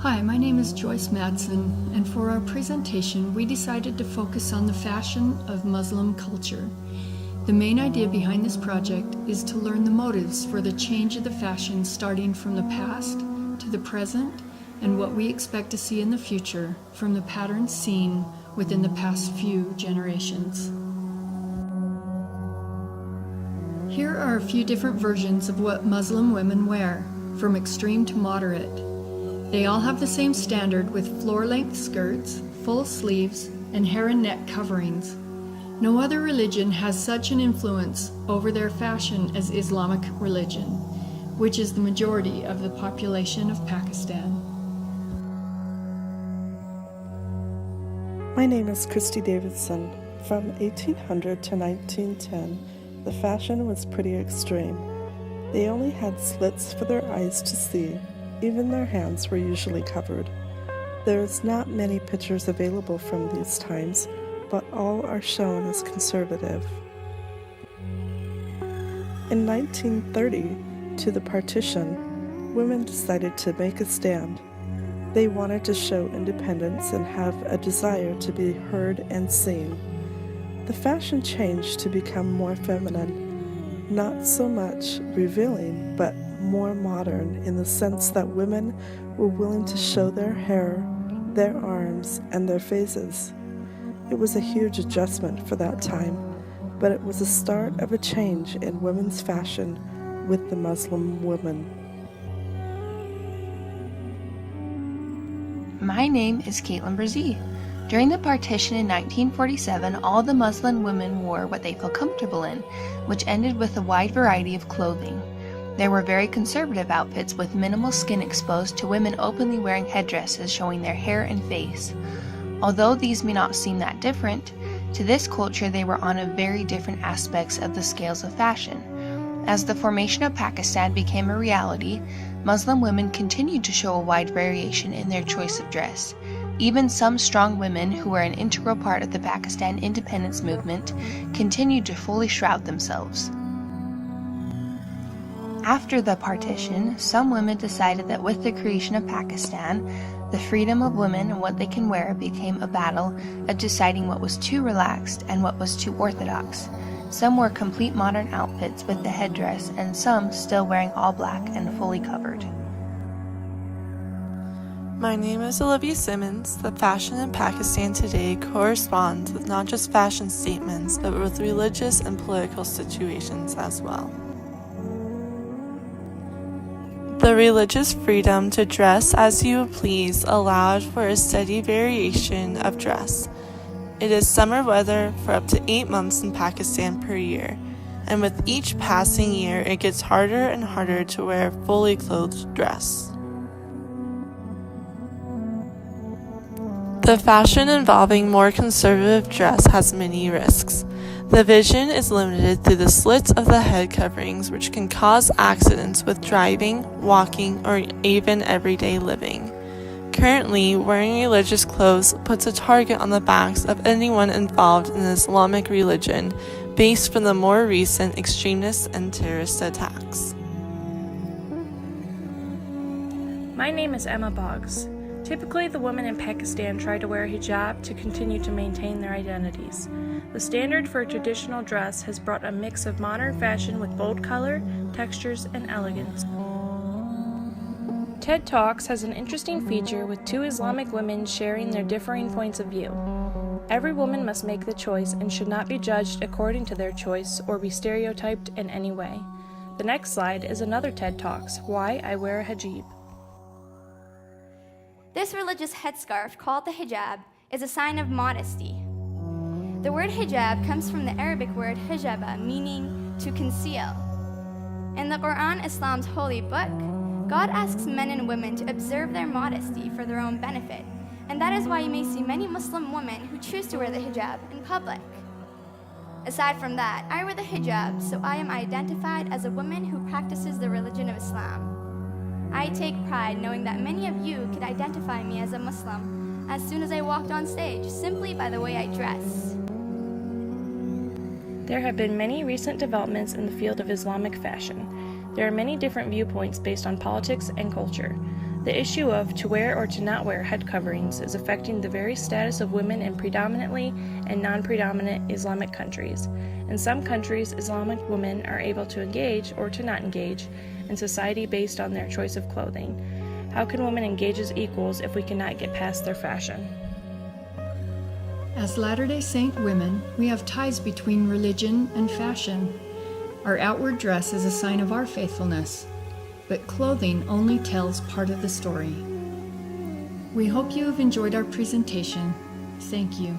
Hi, my name is Joyce Madsen, and for our presentation, we decided to focus on the fashion of Muslim culture. The main idea behind this project is to learn the motives for the change of the fashion starting from the past to the present and what we expect to see in the future from the patterns seen within the past few generations. Here are a few different versions of what Muslim women wear, from extreme to moderate. They all have the same standard with floor-length skirts, full sleeves, and hair and neck coverings. No other religion has such an influence over their fashion as Islamic religion, which is the majority of the population of Pakistan. My name is Christy Davidson. From 1800 to 1910, the fashion was pretty extreme. They only had slits for their eyes to see. Even their hands were usually covered. There is not many pictures available from these times, but all are shown as conservative. In 1930, to the partition, women decided to make a stand. They wanted to show independence and have a desire to be heard and seen. The fashion changed to become more feminine, not so much revealing, but more modern in the sense that women were willing to show their hair, their arms, and their faces. It was a huge adjustment for that time, but it was the start of a change in women's fashion with the Muslim women. My name is Caitlin Brzee. During the partition in 1947, all the Muslim women wore what they felt comfortable in, which ended with a wide variety of clothing. There were very conservative outfits with minimal skin exposed to women openly wearing headdresses showing their hair and face. Although these may not seem that different, to this culture they were on a very different aspects of the scales of fashion. As the formation of Pakistan became a reality, Muslim women continued to show a wide variation in their choice of dress. Even some strong women who were an integral part of the Pakistan independence movement continued to fully shroud themselves. After the partition, some women decided that with the creation of Pakistan, the freedom of women and what they can wear became a battle of deciding what was too relaxed and what was too orthodox. Some wore complete modern outfits with the headdress, and some still wearing all black and fully covered. My name is Olivia Simmons. The fashion in Pakistan today corresponds with not just fashion statements, but with religious and political situations as well. The religious freedom to dress as you please allowed for a steady variation of dress. It is summer weather for up to 8 months in Pakistan per year, and with each passing year it gets harder and harder to wear a fully clothed dress. The fashion involving more conservative dress has many risks. The vision is limited through the slits of the head coverings, which can cause accidents with driving, walking, or even everyday living. Currently, wearing religious clothes puts a target on the backs of anyone involved in Islamic religion based from the more recent extremist and terrorist attacks. My name is Emma Boggs. Typically, the women in Pakistan try to wear hijab to continue to maintain their identities. The standard for traditional dress has brought a mix of modern fashion with bold color, textures, and elegance. TED Talks has an interesting feature with 2 Islamic women sharing their differing points of view. Every woman must make the choice and should not be judged according to their choice or be stereotyped in any way. The next slide is another TED Talks, Why I Wear a Hijab. This religious headscarf, called the hijab, is a sign of modesty. The word hijab comes from the Arabic word hijaba, meaning to conceal. In the Quran, Islam's holy book, God asks men and women to observe their modesty for their own benefit, and that is why you may see many Muslim women who choose to wear the hijab in public. Aside from that, I wear the hijab, so I am identified as a woman who practices the religion of Islam. I take pride knowing that many of you could identify me as a Muslim as soon as I walked on stage, simply by the way I dress. There have been many recent developments in the field of Islamic fashion. There are many different viewpoints based on politics and culture. The issue of to wear or to not wear head coverings is affecting the very status of women in predominantly and non-predominant Islamic countries. In some countries, Islamic women are able to engage or to not engage in society based on their choice of clothing. How can women engage as equals if we cannot get past their fashion? As Latter-day Saint women, we have ties between religion and fashion. Our outward dress is a sign of our faithfulness, but clothing only tells part of the story. We hope you have enjoyed our presentation. Thank you.